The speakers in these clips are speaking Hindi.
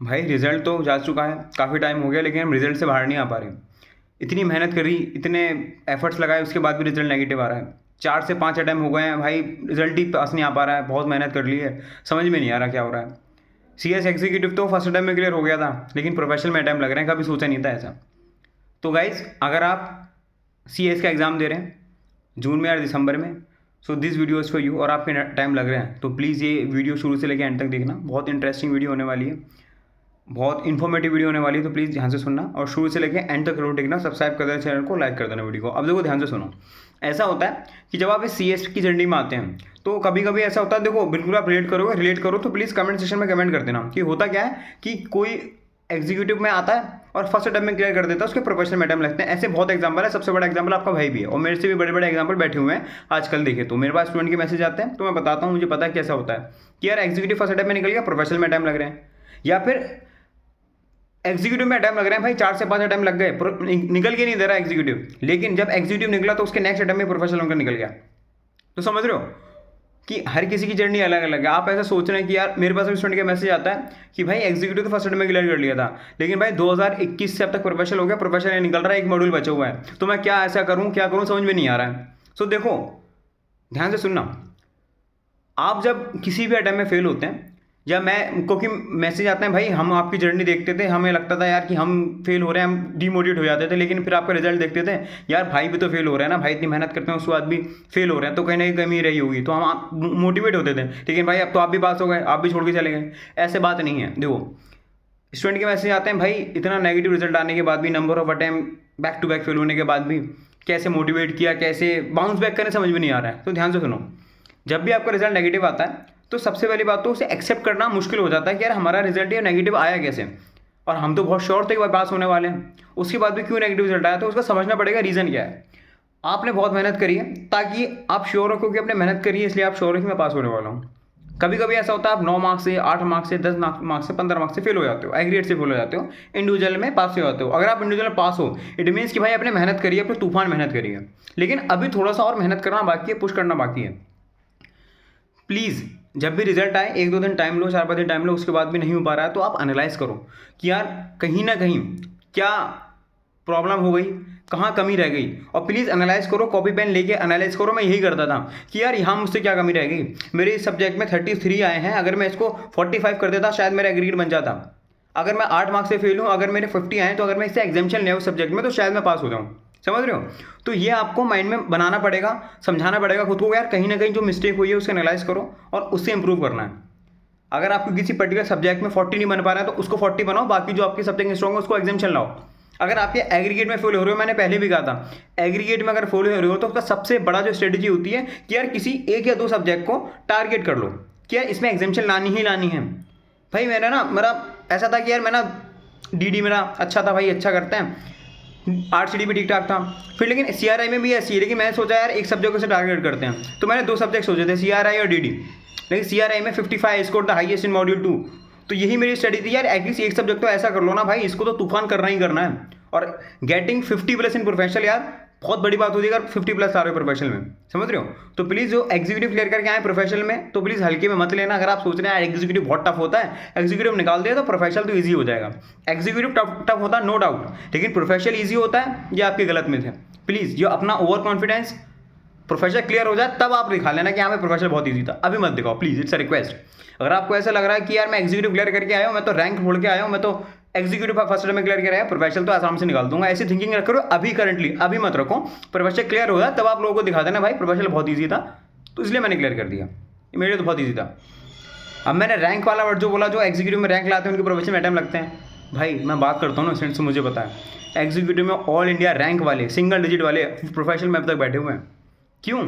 भाई रिजल्ट तो जा चुका है, काफ़ी टाइम हो गया, लेकिन हम रिजल्ट से बाहर नहीं आ पा रहे। इतनी मेहनत करी, इतने एफर्ट्स लगाए, उसके बाद भी रिजल्ट नेगेटिव आ रहा है। 4 से 5 अटैम्प्ट हो गए हैं भाई, रिजल्ट ही पास नहीं आ पा रहा है। बहुत मेहनत कर ली है, समझ में नहीं आ रहा क्या हो रहा है। सी एस एग्जीक्यूटिव तो फर्स्ट अटैम्प्ट में क्लियर हो गया था, लेकिन प्रोफेशनल में अटैम्प्ट लग रहे हैं, कभी सोचा नहीं था ऐसा। तो गाइज, अगर आप सी एस का एग्ज़ाम दे रहे हैं जून में या दिसंबर में, so this video is for you, और आपके टाइम लग रहे हैं तो प्लीज़ ये वीडियो शुरू से लेकर एंड तक देखना। बहुत इंटरेस्टिंग वीडियो होने वाली है, बहुत इन्फॉर्मेटिव वीडियो होने वाली है, तो प्लीज़ ध्यान से सुनना और शुरू से लेकर एंड तक जरूर देखना। सब्सक्राइब कर देना चैनल को, लाइक कर देना वीडियो को। अब देखो ध्यान से सुनो। ऐसा होता है कि जब आप इस सी एस की जर्नी में आते हैं तो कभी कभी ऐसा होता है, देखो बिल्कुल आप रिलेट करो तो प्लीज़ कमेंट सेक्शन में कमेंट कर देना कि होता क्या है कि कोई एग्जीक्यूटिव में आता है और फर्स्ट अटेम्प्ट में क्लियर कर देता है, उसके प्रोफेशनल में अटेम्प्ट लगते हैं। ऐसे बहुत एग्जाम्पल है, सबसे बड़ा एग्जाम्पल आपका भाई भी है, और मेरे से भी बड़े बड़े एग्जाम्पल बैठे हुए हैं आजकल। देखे तो मेरे पास स्टूडेंट के मैसेज आते हैं, तो मैं बताता हूँ मुझे पता है कैसा होता है कि यार एग्जीक्यूटिव फर्स्ट अटेम्प्ट में निकल गया, प्रोफेशनल में अटेम्प्ट लग रहे हैं, या फिर एग्जीक्यूटिव में अटेम्प्ट लग रहे हैं भाई, 4 से 5 अटेम्प्ट लग गए, निकल के नहीं दे रहा एग्जीक्यूटिव, लेकिन जब एग्जीक्यूटिव निकला तो उसके नेक्स्ट अटेम्प्ट में प्रोफेशनल होकर निकल गया। तो समझ रहे हो कि हर किसी की जर्नी अलग अलग है। आप ऐसा सोच रहे हैं कि यार मेरे पास भी स्टूडेंट का मैसेज आता है कि भाई एग्जीक्यूटिव तो फर्स्ट अटेम्प्ट में क्लियर कर लिया था, लेकिन भाई 2021 से अब तक प्रोफेशनल हो गया, प्रोफेशनल निकल रहा है, एक मॉड्यूल बचा हुआ है, तो मैं क्या ऐसा करूं, क्या करूं, समझ में नहीं आ रहा है। सो देखो, ध्यान से सुनना। आप जब किसी भी अटेम्प्ट में फेल होते हैं, या मैं, क्योंकि मैसेज आते हैं भाई, हम आपकी जर्नी देखते थे, हमें लगता था यार कि हम फेल हो रहे हैं, हम डीमोटिवेट हो जाते थे, लेकिन फिर आपका रिजल्ट देखते थे, यार भाई भी तो फेल हो रहा है ना, भाई इतनी मेहनत करते हैं उसके बाद भी फेल हो रहे हैं, तो कहीं ना कहीं कमी रही होगी, तो हम मोटिवेट होते थे। लेकिन भाई अब तो आप भी पास हो गए, आप भी छोड़ के चले गए। ऐसे बात नहीं है। देखो, स्टूडेंट के मैसेज आते हैं भाई, इतना नेगेटिव रिजल्ट आने के बाद भी, number of attempt back to back fail होने के बाद भी, कैसे मोटिवेट किया, कैसे बाउंस बैक करें, समझ में नहीं आ रहा है। तो ध्यान से सुनो, जब भी आपका रिजल्ट नेगेटिव आता है तो सबसे पहली बात तो उसे एक्सेप्ट करना मुश्किल हो जाता है कि यार हमारा रिजल्ट ये नेगेटिव आया कैसे, और हम तो बहुत श्योर थे कि पास होने वाले हैं, उसके बाद भी क्यों नेगेटिव रिजल्ट आया, तो उसका समझना पड़ेगा रीज़न क्या है। आपने बहुत मेहनत करी है, ताकि आप श्योर हो, क्योंकि आपने मेहनत करी है इसलिए आप श्योर हो कि मैं पास होने वाला हूँ। कभी कभी ऐसा होता है आप 9 मार्क्स से, 8 मार्क्स से, 10 मार्क्स से, 15 मार्क्स से फेल हो जाते हो, एग्रीगेट से फेल हो जाते हो, इंडिविजुअल में पास हो जाते हो। अगर आप इंडिविजुअल पास हो, इट मीन्स कि भाई आपने मेहनत करी है, आपने तूफान मेहनत करी है, लेकिन अभी थोड़ा सा और मेहनत करना बाकी है, पुश करना बाकी है। प्लीज़ जब भी रिजल्ट आए, 1-2 दिन टाइम लो, 4-5 दिन टाइम लो, उसके बाद भी नहीं हो पा रहा है तो आप एनालाइज करो कि यार कहीं ना कहीं क्या प्रॉब्लम हो गई, कहाँ कमी रह गई, और प्लीज़ एनालाइज करो, कॉपी पेन लेके एनालाइज करो। मैं यही करता था कि यार यहाँ मुझसे क्या कमी रह गई। मेरे इस सब्जेक्ट में 33 आए हैं, अगर मैं इसको 45 कर देता शायद मेरा एग्रीगेट बन जाता। अगर मैं 8 मार्क्स से फेल हूँ, अगर मेरे 50 आए, तो अगर मैं इससे एग्जाम्शन ले उस सब्जेक्ट में, तो शायद मैं पास हो जाऊँ। समझ रहे हो? तो ये आपको माइंड में बनाना पड़ेगा, समझाना पड़ेगा खुद को, यार कहीं ना कहीं जो मिस्टेक हुई है उसको एनालाइज करो और उससे इंप्रूव करना है। अगर आपको किसी पर्टिकुलर सब्जेक्ट में 40 नहीं बन पा रहा है तो उसको 40 बनाओ, बाकी जो आपके सब्जेक्ट स्ट्रॉन्ग है उसको एग्जाम्शन लाओ। अगर आपके एग्रीगेट में फेल हो रहे हो, मैंने पहले भी कहा था, एग्रीगेट में अगर फेल हो रहे हो तो उसका सबसे बड़ा जो स्ट्रेटेजी होती है कि यार किसी 1 या 2 सब्जेक्ट को टारगेट कर लो कि यार इसमें एग्जाम्शन लानी ही लानी है। भाई मैंने ना, मेरा ऐसा था कि यार मैं ना, डी मेरा अच्छा था भाई, अच्छा करते हैं, RCD भी ठीक ठाक था, फिर लेकिन CRI में भी ऐसी है, लेकिन मैंने सोचा यार एक सब्जेक्ट को से टारगेट करते हैं, तो मैंने 2 सब्जेक्ट सोचे थे, CRI और DD, लेकिन CRI में 55 score the highest in module 2। तो यही मेरी स्टडी थी यार, एटलीस्ट एक सब्जेक्ट तो ऐसा कर लो ना भाई, इसको तो तूफान करना ही करना है। और गेटिंग 50+ इन प्रोफेशनल, यार बहुत बड़ी बात होती है अगर 50+ आ रहे हो प्रोफेशनल में, समझ रहे हो? तो प्लीज़ जो एग्जीक्यूटिव क्लियर करके आए प्रोफेशनल में, तो प्लीज़ हल्के में मत लेना। अगर आप सोच रहे हैं एग्जीक्यूटिव बहुत टफ होता है, एग्जीक्यूटिव निकाल दिया तो प्रोफेशनल तो ईजी हो जाएगा। एग्जीक्यूटिव टफ होता है नो डाउट, लेकिन प्रोफेशनल ईजी होता है, ये आपके गलत में थे। प्लीज़ ये अपना ओवर कॉन्फिडेंस, प्रोफेशनल क्लियर हो जाए तब आप दिखा लेना कि हाँ मैं प्रोफेशनल बहुत ईजी था, अभी मत दिखाओ प्लीज़, इट्स अ रिक्वेस्ट। अगर आपको ऐसा लग रहा है कि यार मैं एग्जीक्यूटिव क्लियर करके आया हूँ, मैं तो रैंक छोड़ के आया हूँ, मैं तो एग्जीक्यूटिव फर्स्ट में क्लियर किया है, प्रोफेशनल तो आराम से निकाल दूंगा, ऐसी थिंकिंग रखो अभी, करंटली अभी मत रखो। प्रोफेशनल क्लियर हो जाए तब आप लोगों को दिखा देना भाई प्रोफेशनल बहुत ईजी था, तो इसलिए मैंने क्लियर कर दिया, मेरे तो बहुत ईजी था। अब मैंने रैंक वाला वर्ड जो बोला, जो एग्जीक्यूटिव में रैंक लाते हैं उनके प्रोफेशनल में अटेम्प्ट लगते हैं, भाई मैं बात करता हूँ ना स्टूडेंट से, मुझे पता है एग्जीक्यूटिव में ऑल इंडिया रैंक वाले, सिंगल डिजिट वाले प्रोफेशनल में अब तक बैठे हुए हैं। क्यों?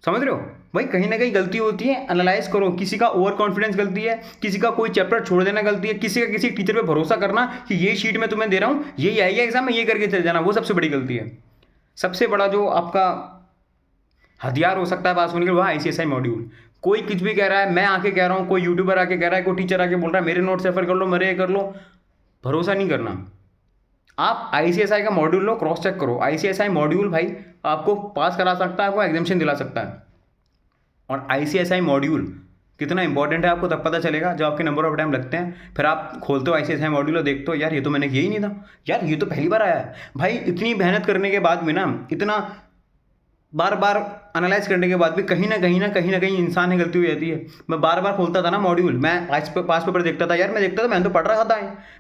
समझ रहे हो भाई? कहीं ना कहीं गलती होती है, एनालाइज करो। किसी का ओवर कॉन्फिडेंस गलती है, किसी का कोई चैप्टर छोड़ देना गलती है, किसी का किसी टीचर पे भरोसा करना कि ये शीट में तुम्हें दे रहा हूँ, यही आएगा एग्जाम में, ये करके चले जाना, वो सबसे बड़ी गलती है। सबसे बड़ा जो आपका हथियार हो सकता है पास होने के लिए, वह ICSI मॉड्यूल। कोई कुछ भी कह रहा है, मैं आके कह रहा हूँ, कोई यूट्यूबर आके कह रहा है, कोई टीचर आके बोल रहा है मेरे नोट्स रेफर कर लो, मेरे ये कर लो, भरोसा नहीं करना। आप ICSI का मॉड्यूल लो, क्रॉस चेक करो। ICSI मॉड्यूल भाई आपको पास करा सकता है, आपको एग्जामिशन दिला सकता है। और ICSI मॉड्यूल कितना इंपॉर्टेंट है आपको तब पता चलेगा जब आपके नंबर ऑफ टाइम लगते हैं। फिर आप खोलते हो ICSI मॉड्यूल और देखते हो यार ये तो मैंने किया ही नहीं था, यार ये तो पहली बार आया है। भाई इतनी मेहनत करने के बाद भी ना, इतना बार बार एनालाइज करने के बाद भी कहीं ना कहीं इंसान में गलती हो जाती है। मैं बार बार खोलता था ना मॉड्यूल, मैं पास पेपर देखता था यार, मैं देखता था मैंने तो पढ़ रखा था,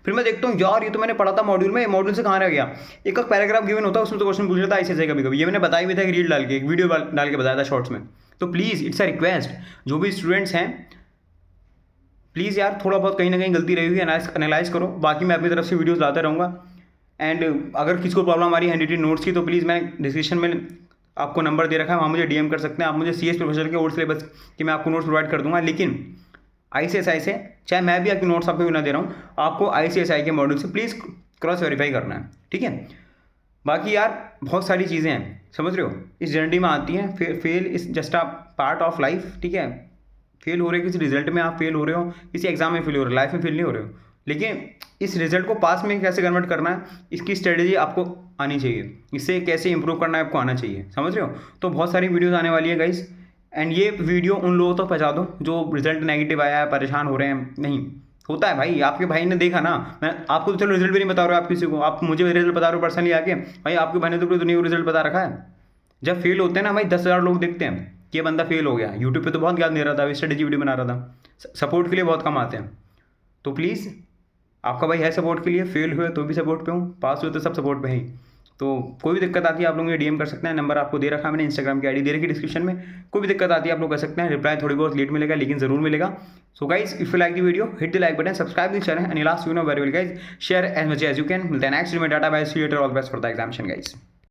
फिर मैं देखता हूँ यार ये तो मैंने पढ़ा था मॉड्यूल में, मॉड्यूल से कहाँ रह गया। एक पैराग्राफ गिवन होता है उसमें तो क्वेश्चन पूछ लेता ICSI कभी कभी, ये मैंने बताया भी था, एक रील डाल के, एक वीडियो डाल के बताया था शॉर्ट्स में। तो प्लीज़ इट्स अ रिक्वेस्ट, जो भी स्टूडेंट्स हैं प्लीज़ यार थोड़ा बहुत कहीं ना कहीं गलती रही हुई एनालाइज करो। बाकी मैं अपनी तरफ से वीडियोस लाता रहूँगा। एंड अगर किसी को प्रॉब्लम आ रही है हैंड रिटन नोट्स की तो प्लीज़ मैं डिस्क्रिप्शन में आपको नंबर दे रखा है, वहाँ मुझे DM कर सकते हैं आप, मुझे CS प्रोफेसर के ओल्ड सिलेबस कि मैं आपको नोट्स प्रोवाइड कर दूंगा। लेकिन ICSI से चाहे मैं भी आपकी नोट्स आपको भी ना दे रहा हूँ, आपको ICSI के मॉड्यूल से प्लीज़ क्रॉस वेरीफाई करना है, ठीक है। बाकी यार बहुत सारी चीज़ें हैं, समझ रहे हो, इस जर्नी में आती हैं। Fail is just a part of life, ठीक है। फेल हो रहे हो किसी रिजल्ट में, आप फेल हो रहे हो किसी एग्जाम में, फेल हो रहे हो, लाइफ में फेल नहीं हो रहे हो, लेकिन इस रिजल्ट को पास में कैसे कन्वर्ट करना है इसकी स्ट्रेटेजी आपको आनी चाहिए, इससे कैसे इंप्रूव करना है आपको आना चाहिए, समझ रहे हो। तो बहुत सारी वीडियोस आने वाली है गाइस, एंड ये वीडियो उन लोगों तक पहुंचा दो जो रिजल्ट नेगेटिव आया है, परेशान हो रहे हैं। नहीं होता है भाई, आपके भाई ने देखा ना, मैं आपको तो चलो रिजल्ट भी नहीं बता रहा हूँ आप किसी को, आप मुझे रिजल्ट बता रहे हो पर्सनली आके, भाई आपके भाई ने तो पूरी दुनिया को रिजल्ट बता रखा है। जब फेल होते हैं ना भाई 10,000 लोग देखते हैं कि ये बंदा फेल हो गया, यूट्यूब पे तो बहुत ज्ञान दे रहा था, स्ट्रेटेजी वीडियो बना रहा था, सपोर्ट के लिए बहुत कम आते हैं। तो प्लीज़ आपका भाई है सपोर्ट के लिए, फेल हुए तो भी सपोर्ट पे हूँ, पास हुए तो सब सपोर्ट पे ही। तो कोई भी दिक्कत आती है आप लोग मुझे DM कर सकते हैं, नंबर आपको दे रखा है मैंने, इंस्टाग्राम की ID दे रखी डिस्क्रिप्शन में। कोई भी दिक्कत आती है आप लोग कर सकते हैं, रिप्लाई थोड़ी बहुत लेट मिलेगा लेकिन जरूर मिलेगा। So guys if you like the video hit the like button, subscribe the channel and last you know very well guys, share as much as you can. मिलते हैं नेक्स्ट वीडियो में, tata bye, see you later, all the best for the examination guys.